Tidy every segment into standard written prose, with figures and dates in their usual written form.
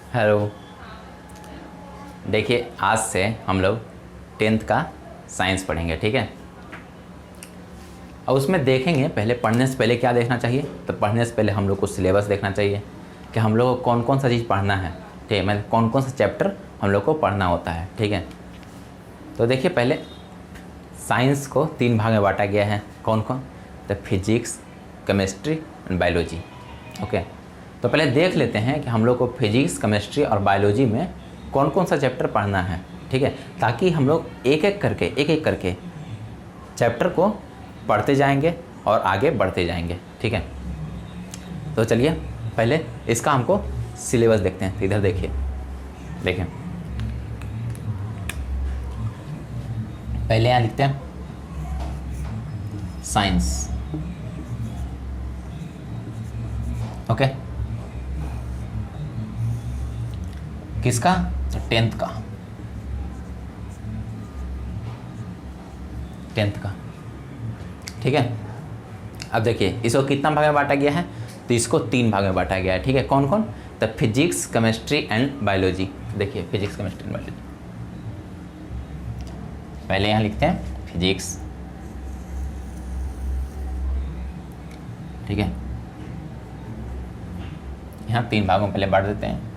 Hello. देखिए आज से हम लोग 10th का साइंस पढ़ेंगे, ठीक है। और उसमें देखेंगे, पहले पढ़ने से पहले क्या देखना चाहिए, तो पढ़ने से पहले हम लोग को सिलेबस देखना चाहिए कि हम लोग को कौन कौन सा चीज़ पढ़ना है, ठीक है। मतलब कौन कौन सा चैप्टर हम लोग को पढ़ना होता है, ठीक है। तो देखिए पहले साइंस को 3 भाग में बांटा गया है। कौन कौन? तो physics, chemistry and biology. Okay, तो पहले देख लेते हैं कि हम लोग को फिजिक्स, केमिस्ट्री और बायोलॉजी में कौन कौन सा चैप्टर पढ़ना है, ठीक है। ताकि हम लोग एक एक करके चैप्टर को पढ़ते जाएंगे और आगे बढ़ते जाएंगे, ठीक है। तो चलिए पहले इसका हमको सिलेबस देखते हैं। तो इधर देखिए, देखें पहले यहाँ लिखते हैं साइंस। ओके, किसका? तो 10th का, 10th का, ठीक है। अब देखिए इसको कितना भाग में बांटा गया है, तो इसको 3 भाग में बांटा गया है, ठीक है। कौन कौन? तो फिजिक्स, केमिस्ट्री एंड बायोलॉजी। देखिए फिजिक्स, केमिस्ट्री एंड बायोलॉजी। पहले यहाँ लिखते हैं फिजिक्स, ठीक है। यहाँ 3 भागों में पहले बांट देते हैं।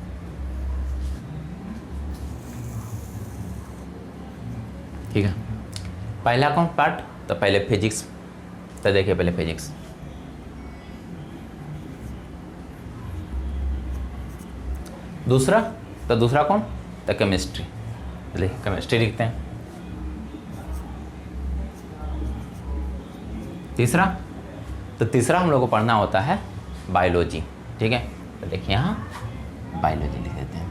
ठीक है, पहला कौन पार्ट? तो पहले फिजिक्स। तो देखिए पहले फिजिक्स, दूसरा तो दूसरा कौन? तो केमिस्ट्री। देखिए केमिस्ट्री लिखते हैं। तीसरा, तो तीसरा हम लोग को पढ़ना होता है बायोलॉजी, ठीक है। तो देखिए यहाँ बायोलॉजी लिख देते हैं,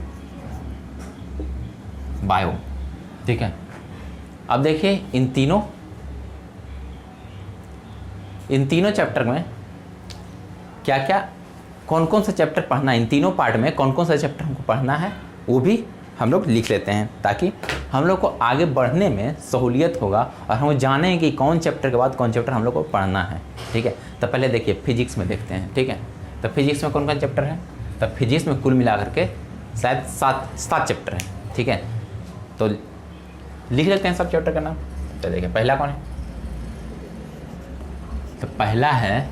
बायो, ठीक है। अब देखिए इन तीनों चैप्टर में क्या क्या, कौन कौन सा चैप्टर पढ़ना है, इन तीनों पार्ट में कौन कौन सा चैप्टर हमको पढ़ना है वो भी हम लोग लिख लेते हैं, ताकि हम लोग को आगे बढ़ने में सहूलियत होगा और हम जानें कि कौन चैप्टर के बाद कौन चैप्टर हम लोग को पढ़ना है, ठीक है। तो पहले देखिए फिजिक्स में देखते हैं, ठीक है। तो फिजिक्स में कौन कौन चैप्टर है? तो फिजिक्स में कुल मिला करके शायद 7 चैप्टर है, ठीक है। तो लिख लेते हैं सब चैप्टर का नाम। तो देखिए पहला कौन है? तो पहला है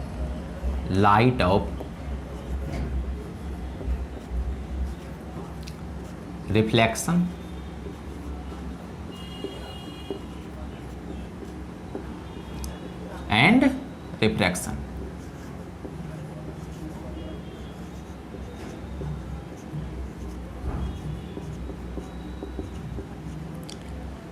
light of reflection and refraction.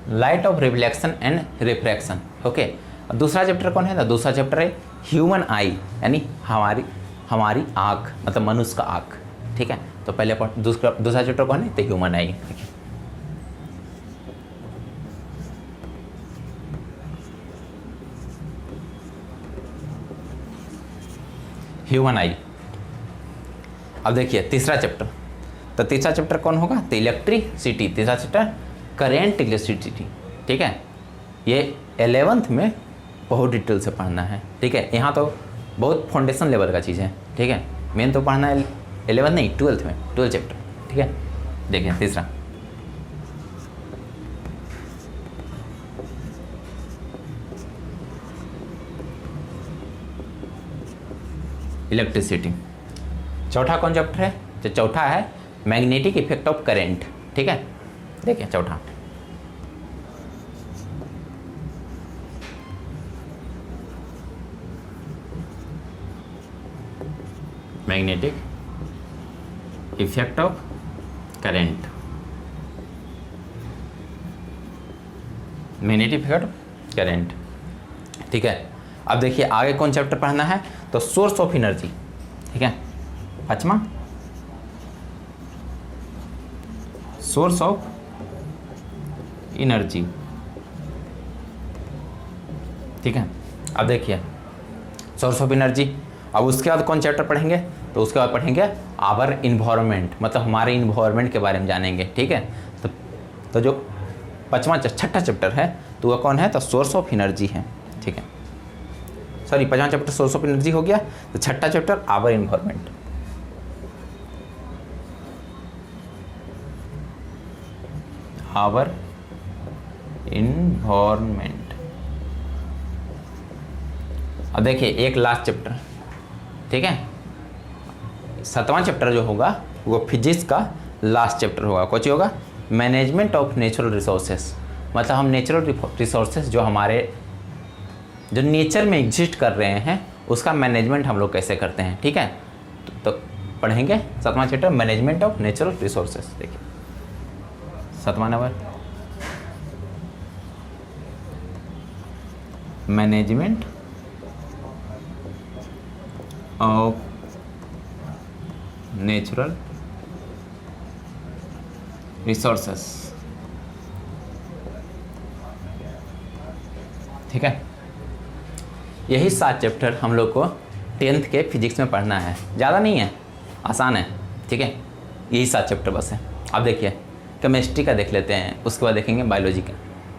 Light of reflection and refraction, okay. और दूसरा चैप्टर कौन है? तो दूसरा चैप्टर है ह्यूमन आई, यानी हमारी आँख, मतलब मनुष्य का आँख, ठीक है। तो पहले दूसरा चैप्टर कौन है? तो ह्यूमन आई। ह्यूमन आई। अब देखिए तीसरा चैप्टर, तो तीसरा चैप्टर कौन होगा? तो इलेक्ट्रिसिटी। तीसरा चैप्टर करेंट इलेक्ट्रिसिटी, ठीक है। ये 11th में बहुत डिटेल से पढ़ना है, ठीक है। यहाँ तो बहुत फाउंडेशन लेवल का चीज़ है, ठीक है। मेन तो पढ़ना है 11th नहीं 12th में, 12 चैप्टर, ठीक है। देखिए तीसरा इलेक्ट्रिसिटी। चौथा कौन चैप्टर है? तो चौथा है मैग्नेटिक इफेक्ट ऑफ करेंट, ठीक है। देखिए चौथा magnetic effect of current, magnetic effect of current, ठीक है। अब देखिए आगे कौन चैप्टर पढ़ना है? तो सोर्स ऑफ एनर्जी, ठीक है। 5वां सोर्स ऑफ एनर्जी, ठीक है। अब देखिए सोर्स ऑफ एनर्जी। अब उसके बाद कौन चैप्टर पढ़ेंगे? तो उसके बाद पढ़ेंगे आवर इन्वायरमेंट, मतलब हमारे इन्वायरमेंट के बारे में जानेंगे, ठीक है। तो जो 5वां 6ठा चैप्टर है तो वह कौन है? तो सोर्स ऑफ एनर्जी है, ठीक है। सॉरी 5वां चैप्टर सोर्स ऑफ एनर्जी हो गया, तो 6ठा chapter our environment. Our environment. अब देखिए एक लास्ट चैप्टर, ठीक है, 7वां चैप्टर जो होगा वो फिजिक्स का लास्ट चैप्टर होगा। कौन होगा? Management of natural resources. मतलब हम नेचुरल रिसोर्सेस जो हमारे जो नेचर में एग्जिस्ट कर रहे हैं उसका मैनेजमेंट हम लोग कैसे करते हैं, ठीक है। तो पढ़ेंगे 7वां chapter management of natural resources. देखिए 7वां number management of natural resources, ठीक है। यही 7 चैप्टर हम लोग को 10th के फिजिक्स में पढ़ना है, ज़्यादा नहीं है, आसान है, ठीक है। यही 7 चैप्टर बस है। अब देखिए केमिस्ट्री का देख लेते हैं, उसके बाद देखेंगे बायोलॉजी का।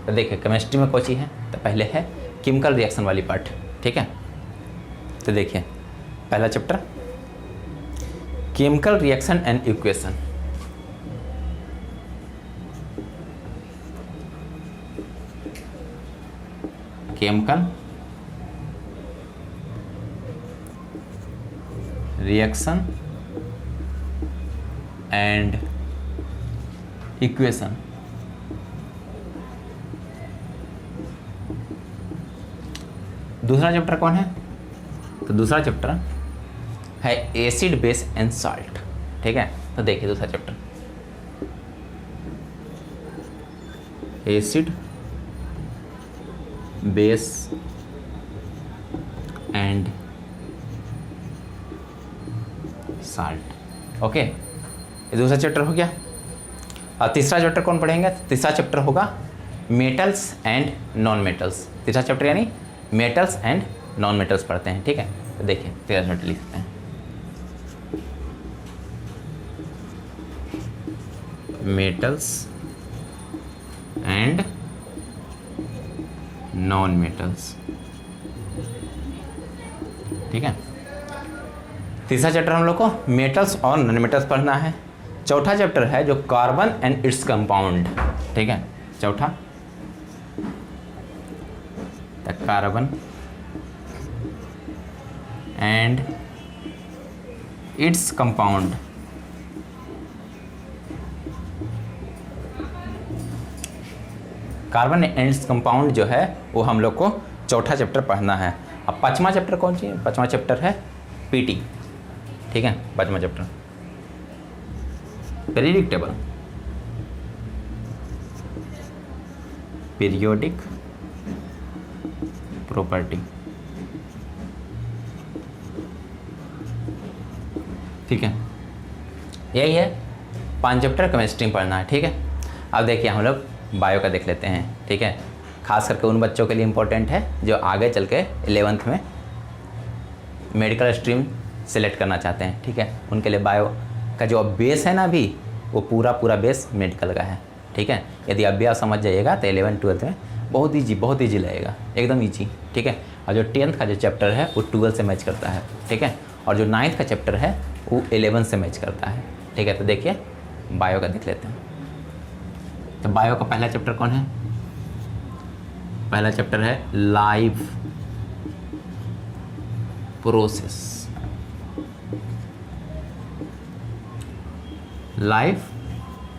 तो देखिए केमिस्ट्री में कौन सी है, तो पहले है केमिकल रिएक्शन वाली पार्ट, ठीक है। तो देखिए पहला chapter chemical reaction and equation. Chemical reaction and equation. दूसरा चैप्टर कौन है, तो दूसरा चैप्टर है एसिड बेस एंड साल्ट, ठीक है। तो देखिए दूसरा chapter acid base and salt, okay. ये दूसरा चैप्टर हो गया। और तीसरा चैप्टर कौन पढ़ेंगे, तीसरा चैप्टर होगा मेटल्स एंड नॉन मेटल्स। तीसरा चैप्टर यानी मेटल्स एंड नॉन मेटल्स पढ़ते हैं, ठीक है। तो देखिए तीसरा चैप्टर लिखते हैं मेटल्स एंड नॉन मेटल्स, ठीक है। तीसरा चैप्टर हम लोग को मेटल्स और नॉन मेटल्स पढ़ना है। चौथा चैप्टर है जो कार्बन एंड इट्स कंपाउंड, ठीक है। चौथा carbon and its compound, carbon and its compound जो है वो हम लोग को चौथा चैप्टर पढ़ना है। अब 5वां चैप्टर कौन सी है, 5वां चैप्टर है पीटी, ठीक है। 5वां chapter periodic table, periodic property, ठीक है। यही है 5 चैप्टर केमिस्ट्री में पढ़ना है, ठीक है। अब देखिए हम लोग बायो का देख लेते हैं, ठीक है। खास करके उन बच्चों के लिए इम्पोर्टेंट है जो आगे चल के 11th में मेडिकल स्ट्रीम सेलेक्ट करना चाहते हैं, ठीक है। उनके लिए बायो का जो बेस है ना अभी वो पूरा बेस मेडिकल का है, ठीक है। यदि अभी आप समझ जाइएगा तो 11th 12th में बहुत ईजी लगेगा, एकदम ईजी, ठीक है। और जो 10th का जो चैप्टर है वो 12 से मैच करता है, ठीक है। और जो 9th का चैप्टर है वो 11 से मैच करता है, ठीक है। तो देखिए बायो का देख लेते हैं। तो बायो का पहला चैप्टर कौन है, पहला चैप्टर है लाइव प्रोसेस, लाइव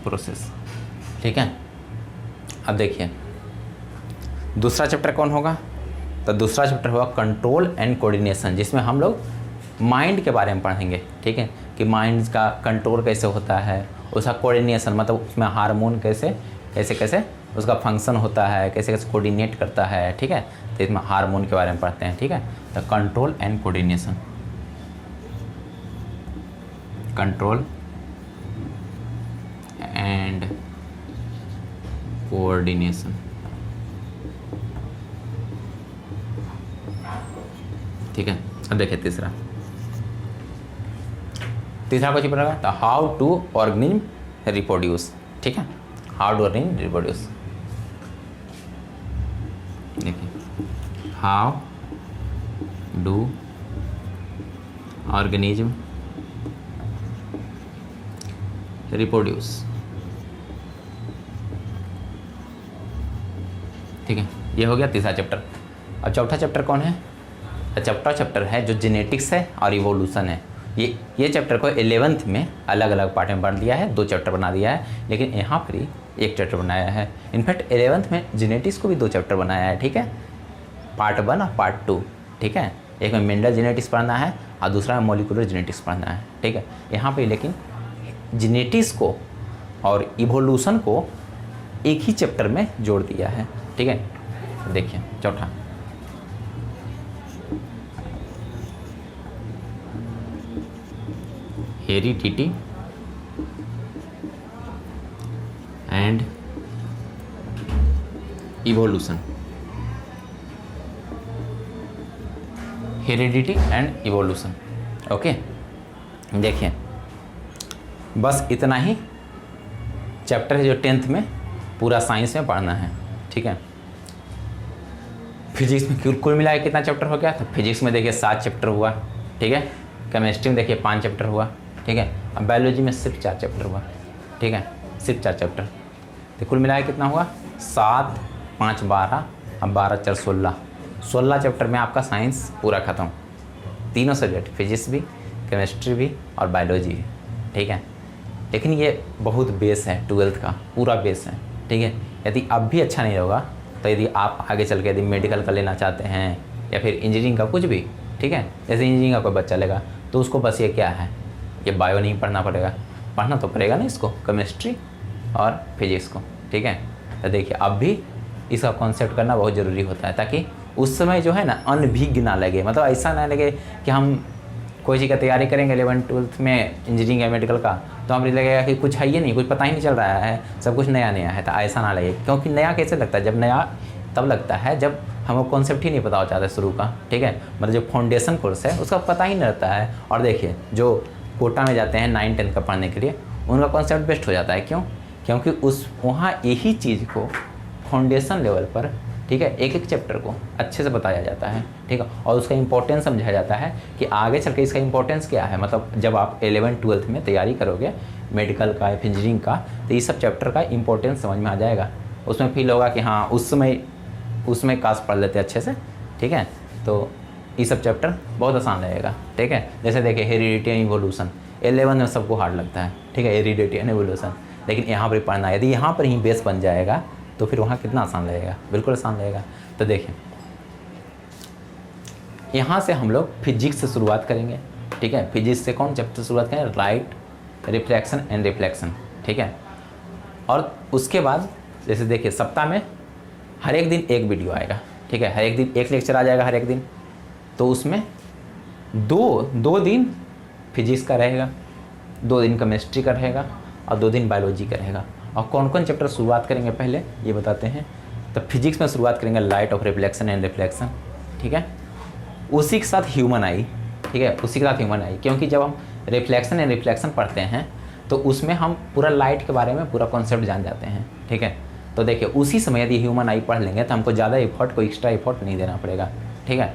प्रोसेस, ठीक है। अब देखिए दूसरा चैप्टर कौन होगा, तो दूसरा चैप्टर होगा कंट्रोल एंड कोऑर्डिनेशन, जिसमें हम लोग माइंड के बारे में पढ़ेंगे, ठीक है। कि माइंड का कंट्रोल कैसे होता है, उसका कोऑर्डिनेशन मतलब उसमें हार्मोन कैसे उसका फंक्शन होता है, कैसे कोऑर्डिनेट करता है, ठीक है। तो इसमें हार्मोन के बारे में पढ़ते हैं, ठीक है। तो control and coordination, control and coordination, ठीक है। अब देखिए तीसरा कुछ पड़ेगा, तो हाउ टू ऑर्गेनिज्म रिप्रोड्यूस, ठीक है। हाउ टू ऑर्गेनिज्म रिप्रोड्यूस, देखिए हाउ डू ऑर्गेनिज्म रिप्रोड्यूस, ठीक है, ये हो गया तीसरा चैप्टर। अब चौथा चैप्टर कौन है? चौथा चैप्टर है जो जेनेटिक्स है और इवोल्यूशन है। ये चैप्टर को 11th में अलग अलग पार्ट में बांट दिया है, 2 चैप्टर बना दिया है, लेकिन यहाँ पर ही 1 चैप्टर बनाया है। इनफैक्ट 11th में जेनेटिक्स को भी 2 चैप्टर बनाया है, ठीक है, पार्ट 1 और पार्ट 2, ठीक है। एक में मेंडल जेनेटिक्स पढ़ना है और दूसरा में मॉलिक्यूलर जेनेटिक्स पढ़ना है, ठीक है। यहाँ पे लेकिन जेनेटिक्स को और इवोल्यूशन को एक ही चैप्टर में जोड़ दिया है, ठीक है। देखिए चौथा, heredity and evolution, heredity and evolution, okay. देखिए बस इतना ही चैप्टर है जो 10th में पूरा साइंस में पढ़ना है, ठीक है। फिजिक्स में कुल मिला के कितना चैप्टर हो गया? तो फिजिक्स में देखिए 7 चैप्टर हुआ, ठीक है। केमिस्ट्री में देखिए 5 चैप्टर हुआ, ठीक है। अब बायोलॉजी में सिर्फ 4 चैप्टर हुआ, ठीक है, सिर्फ 4 चैप्टर। तो कुल मिला के कितना हुआ? 7, 5, 12, अब 12, 4, 16 चैप्टर में आपका साइंस पूरा ख़त्म। तीनों सब्जेक्ट, फिजिक्स भी, केमिस्ट्री भी और बायोलॉजी भी, ठीक है। लेकिन ये बहुत बेस है, 12th का पूरा बेस है, ठीक है। यदि अब भी अच्छा नहीं होगा तो यदि आप आगे चल के यदि मेडिकल का लेना चाहते हैं या फिर इंजीनियरिंग का कुछ भी, ठीक है, जैसे इंजीनियरिंग का कोई बच्चा लेगा तो उसको बस ये क्या है, ये बायो नहीं पढ़ना पड़ेगा, पढ़ना तो पड़ेगा ना इसको, केमिस्ट्री और फिजिक्स को, ठीक है। तो देखिए अब भी इसका कॉन्सेप्ट करना बहुत ज़रूरी होता है, ताकि उस समय जो है ना अनभिज्ञ ना लगे, मतलब ऐसा ना लगे कि हम कोई चीज़ का तैयारी करेंगे 11th 12th में इंजीनियरिंग या मेडिकल का, तो हमें लगेगा कि कुछ है ही नहीं, कुछ पता ही नहीं चल रहा है, सब कुछ नया नया है। तो ऐसा ना लगे, क्योंकि नया कैसे लगता है? जब नया तब लगता है जब हमको कॉन्सेप्ट ही नहीं पता हो जाता है शुरू का, ठीक है। मतलब जो फाउंडेशन कोर्स है उसका पता ही नहीं रहता है। और देखिए जो कोटा में जाते हैं 9, 10 का पढ़ने के लिए, उनका कॉन्सेप्ट बेस्ट हो जाता है। क्यों? क्योंकि उस वहाँ यही चीज़ को फाउंडेशन लेवल पर, ठीक है, एक एक चैप्टर को अच्छे से बताया जाता है, ठीक है, और उसका इंपॉर्टेंस समझाया जाता है कि आगे चल के इसका इंपॉर्टेंस क्या है। मतलब जब आप 11th 12th में तैयारी करोगे मेडिकल का या इंजीनियरिंग का, तो ये सब चैप्टर का इंपॉर्टेंस समझ में आ जाएगा। उसमें फील होगा कि हाँ उसमें काश पढ़ लेते अच्छे से, ठीक है। तो ये सब चैप्टर बहुत आसान रहेगा, ठीक है। जैसे देखिए हेरिडिटी एंड इवोल्यूशन 11th में सबको हार्ड लगता है, ठीक है, हेरिडिटी एंड इवोल्यूशन, लेकिन यहाँ पर पढ़ना, यदि यहाँ पर ही बेस बन जाएगा तो फिर वहाँ कितना आसान लगेगा, बिल्कुल आसान लगेगा। तो देखिए यहाँ से हम लोग फिजिक्स से शुरुआत करेंगे, ठीक है। फिजिक्स से कौन चैप्टर शुरुआत करें? लाइट, रिफ्लेक्शन एंड रिफ्लेक्शन, ठीक है। और उसके बाद जैसे देखिए सप्ताह में हर एक दिन एक वीडियो आएगा, ठीक है, हर एक दिन एक लेक्चर आ जाएगा हर एक दिन। तो उसमें दो दिन फिजिक्स का रहेगा, 2 दिन केमिस्ट्री का रहेगा और 2 दिन बायोलॉजी का रहेगा। और कौन कौन चैप्टर शुरुआत करेंगे पहले ये बताते हैं। तो फिजिक्स में शुरुआत करेंगे light of reflection and reflection, ठीक है। उसी के साथ ह्यूमन आई, ठीक है, उसी के साथ ह्यूमन आई, क्योंकि जब हम रिफ्लेक्शन एंड रिफ्लेक्शन पढ़ते हैं तो उसमें हम पूरा लाइट के बारे में पूरा कॉन्सेप्ट जान जाते हैं, ठीक है। तो देखिए उसी समय यदि ह्यूमन आई पढ़ लेंगे तो हमको ज़्यादा एफर्ट, कोई एक्स्ट्रा एफर्ट नहीं देना पड़ेगा, ठीक है।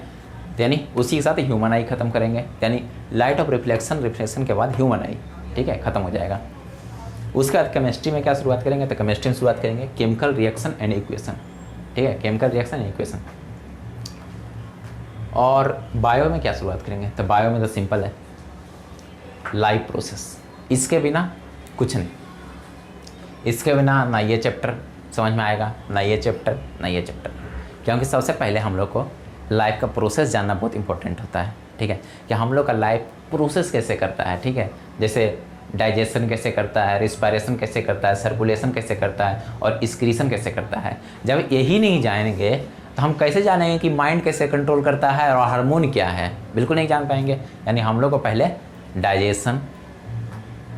यानी उसी के साथ ह्यूमन आई ख़त्म करेंगे, यानी लाइट ऑफ रिफ्लेक्शन के बाद ह्यूमन आई, ठीक है, ख़त्म हो जाएगा। उसके बाद केमिस्ट्री में क्या शुरुआत करेंगे? तो केमिस्ट्री में शुरुआत करेंगे केमिकल रिएक्शन एंड इक्वेशन, ठीक है, केमिकल रिएक्शन एंड इक्वेशन। और बायो में क्या शुरुआत करेंगे? तो बायो में तो सिंपल है, लाइव प्रोसेस। इसके बिना कुछ नहीं, इसके बिना ना ये चैप्टर समझ में आएगा, ना ये चैप्टर, ना ये चैप्टर। क्योंकि सबसे पहले हम लोग को लाइफ का प्रोसेस जानना बहुत इंपॉर्टेंट होता है, ठीक है, कि हम लोग का लाइफ प्रोसेस कैसे करता है, ठीक है। जैसे डाइजेशन कैसे करता है, रिस्पायरेशन कैसे करता है, सर्कुलेशन कैसे करता है और एक्सक्रीशन कैसे करता है। जब यही नहीं जानेंगे तो हम कैसे जानेंगे कि माइंड कैसे कंट्रोल करता है और हार्मोन क्या है? बिल्कुल नहीं जान पाएंगे। यानी हम लोग को पहले डाइजेशन,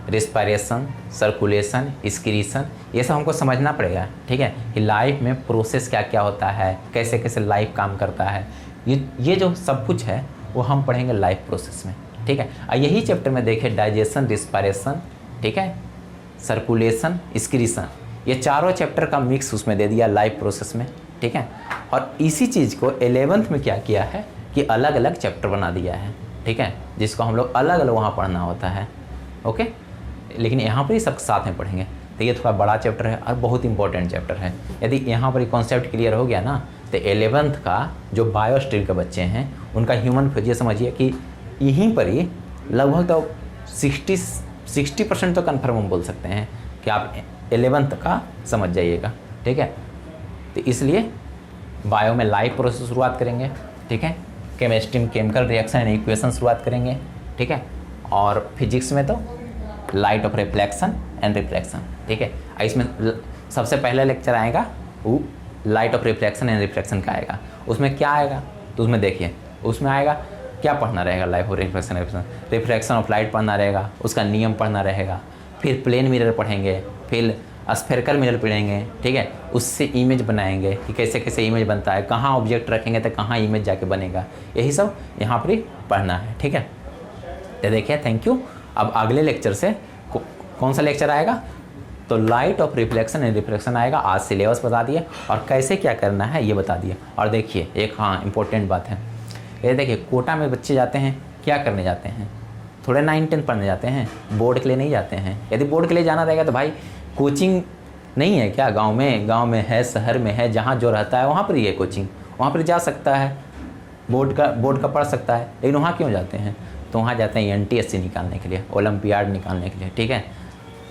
रिस्पायरेशन, सर्कुलेशन, एक्सक्रीशन, ये सब हमको समझना पड़ेगा, ठीक है, कि लाइफ में प्रोसेस क्या क्या होता है, कैसे कैसे लाइफ काम करता है। ये जो सब कुछ है वो हम पढ़ेंगे लाइफ प्रोसेस में, ठीक है। और यही चैप्टर में देखें डाइजेशन, रिस्पायरेशन, ठीक है, सर्कुलेशन, एक्सक्रीशन, ये चारों चैप्टर का मिक्स उसमें दे दिया लाइफ प्रोसेस में, ठीक है। और इसी चीज़ को 11th में क्या किया है कि अलग अलग चैप्टर बना दिया है, ठीक है, जिसको हम लोग अलग अलग वहाँ पढ़ना होता है, ओके। लेकिन यहाँ पर ही सब साथ में पढ़ेंगे। तो ये थोड़ा बड़ा चैप्टर है और बहुत इंपॉर्टेंट चैप्टर है। यदि यहाँ पर कॉन्सेप्ट क्लियर हो गया ना, तो 11th का जो बायो स्ट्रीम के बच्चे हैं उनका ह्यूमन फिजिक्स, ये समझिए कि यहीं पर ही लगभग तो 60% तो कन्फर्म हम बोल सकते हैं कि आप 11th का समझ जाइएगा, ठीक है। तो इसलिए बायो में लाइव प्रोसेस शुरुआत करेंगे, ठीक है। केमिस्ट्री में केमिकल रिएक्शन एंड इक्वेशन शुरुआत करेंगे, ठीक है। और फिजिक्स में तो light of reflection and reflection, ठीक है। इसमें सबसे पहला लेक्चर आएगा वो light of reflection and reflection का आएगा। उसमें क्या आएगा तो उसमें देखिए, उसमें आएगा क्या पढ़ना रहेगा, light of reflection reflection of light पढ़ना रहेगा, उसका नियम पढ़ना रहेगा, फिर प्लेन मिरर पढ़ेंगे, फिर स्फेरिकल मिरर पढ़ेंगे, ठीक है। उससे इमेज बनाएंगे कि कैसे कैसे इमेज बनता है, कहाँ ऑब्जेक्ट रखेंगे तो कहाँ इमेज जाके बनेगा, यही सब यहाँ पर ही पढ़ना है, ठीक है। तो देखिए, थैंक यू। अब अगले लेक्चर से कौन सा लेक्चर आएगा तो light of reflection and reflection आएगा। आज सिलेबस बता दिए और कैसे क्या करना है ये बता दिए। और देखिए एक हाँ इम्पोर्टेंट बात है, ये देखिए कोटा में बच्चे जाते हैं, क्या करने जाते हैं, थोड़े 9-10 पढ़ने जाते हैं, बोर्ड के लिए नहीं जाते हैं। यदि बोर्ड के लिए जाना रहेगा तो भाई कोचिंग नहीं है क्या, गांव में है, शहर में है, जहाँ जो रहता है वहाँ पर ही है कोचिंग, वहाँ पर जा सकता है, बोर्ड का पढ़ सकता है। लेकिन वहाँ क्यों जाते हैं, तो वहाँ जाते हैं NTSC निकालने के लिए, ओलंपियाड निकालने के लिए, ठीक है।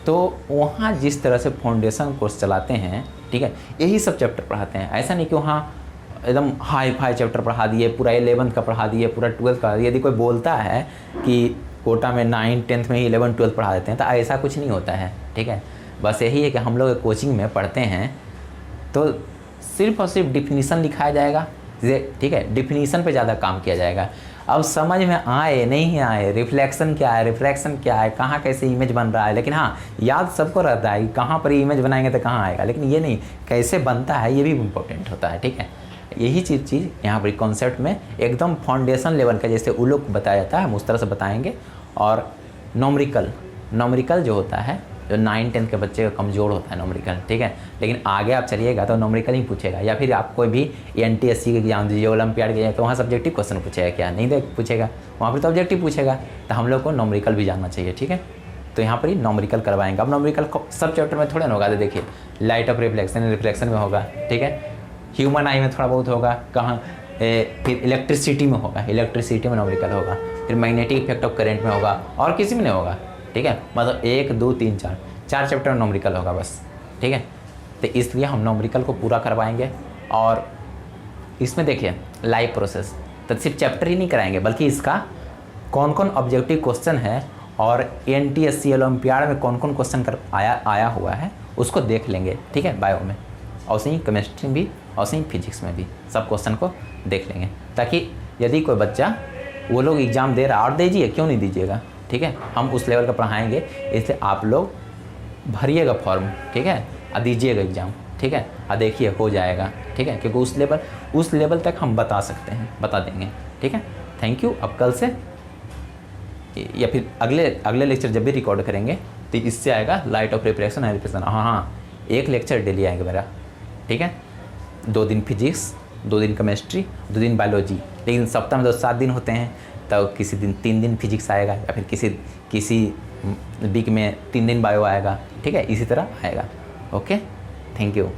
तो वहाँ जिस तरह से फाउंडेशन कोर्स चलाते हैं, ठीक है, यही सब चैप्टर पढ़ाते हैं। ऐसा नहीं कि वहाँ एकदम हाई फाई चैप्टर पढ़ा दिए, पूरा 11th का पढ़ा दिए, पूरा 12th का। यदि कोई बोलता है कि कोटा में 9-10th में ही 11-12 पढ़ा देते हैं, तो ऐसा कुछ नहीं होता है, ठीक है। बस यही है कि हम लोग कोचिंग में पढ़ते हैं तो सिर्फ और सिर्फ डिफिनीसन लिखाया जाएगा, ठीक है, डिफिनीसन पे ज़्यादा काम किया जाएगा। अब समझ में आए नहीं आए, रिफ्लेक्शन क्या है, रिफ्रैक्शन क्या है, कहाँ कैसे इमेज बन रहा है, लेकिन हाँ याद सबको रहता है कि कहाँ पर इमेज बनाएंगे तो कहाँ आएगा, लेकिन ये नहीं कैसे बनता है ये भी इम्पोर्टेंट होता है, ठीक है। यही चीज़ यहाँ पर कॉन्सेप्ट में एकदम फाउंडेशन लेवल का जैसे वो लोग बताया जाता है हम उस तरह से बताएंगे। और नॉमरिकल जो होता है, जो 9-10 के बच्चे का कमज़ोर होता है नॉमरिकल, ठीक है। लेकिन आगे आप चलिएगा तो नॉमरिकल ही पूछेगा, या फिर आप कोई भी NTSC के एग्जाम दीजिए, ओलंपियाड के जाए तो वहाँ सब्जेक्टिव क्वेश्चन पूछेगा क्या, नहीं पूछेगा, वहाँ पर तो ऑब्जेक्टिव पूछेगा। तो हम लोग को नॉमरिकल भी जानना चाहिए, ठीक है। तो यहाँ पर ही नॉमरिकल करवाएंगे। अब नॉमरिकल सब चैप्टर में थोड़े ना होगा, तो देखिए लाइट ऑफ रिफ्लेक्शन में होगा, ठीक है, ह्यूमन आई में थोड़ा बहुत होगा, कहाँ फिर इलेक्ट्रिसिटी में होगा, इलेक्ट्रिसिटी में नॉमरिकल होगा, फिर मैग्नेटिक इफेक्ट ऑफ करेंट में होगा, और किसी में नहीं होगा, ठीक है। मतलब 1, 2, 3, 4 चैप्टर में नॉमरिकल होगा बस, ठीक है। तो इसलिए हम नॉमरिकल को पूरा करवाएंगे। और इसमें देखिए लाइव प्रोसेस तो सिर्फ चैप्टर ही नहीं कराएंगे, बल्कि इसका कौन कौन ऑब्जेक्टिव क्वेश्चन है और NTSC ओलंपियाड में कौन कौन क्वेश्चन आया हुआ है उसको देख लेंगे, ठीक है, बायो में, और सही केमिस्ट्री में भी, और सही फिजिक्स में भी सब क्वेश्चन को देख लेंगे, ताकि यदि कोई बच्चा वो लोग एग्ज़ाम दे रहा है, और दीजिए क्यों नहीं दीजिएगा, ठीक है, हम उस लेवल का पढ़ाएंगे। इसलिए आप लोग भरिएगा फॉर्म, ठीक है, और दीजिएगा एग्ज़ाम, ठीक है, और देखिए हो जाएगा, ठीक है, क्योंकि उस लेवल तक हम बता सकते हैं, बता देंगे, ठीक है। Thank you. अब कल से या फिर अगले लेक्चर जब भी रिकॉर्ड करेंगे तो इससे आएगा light of reflection and reflection. हाँ, एक लेक्चर डेली आएगा मेरा, ठीक है। 2 दिन फिजिक्स, 2 दिन केमिस्ट्री, 2 दिन बायोलॉजी। लेकिन सप्ताह में तो 7 दिन होते हैं, तो किसी दिन 3 दिन फिजिक्स आएगा, या फिर किसी वीक में 3 दिन बायो आएगा, ठीक है, इसी तरह आएगा। Okay, thank you.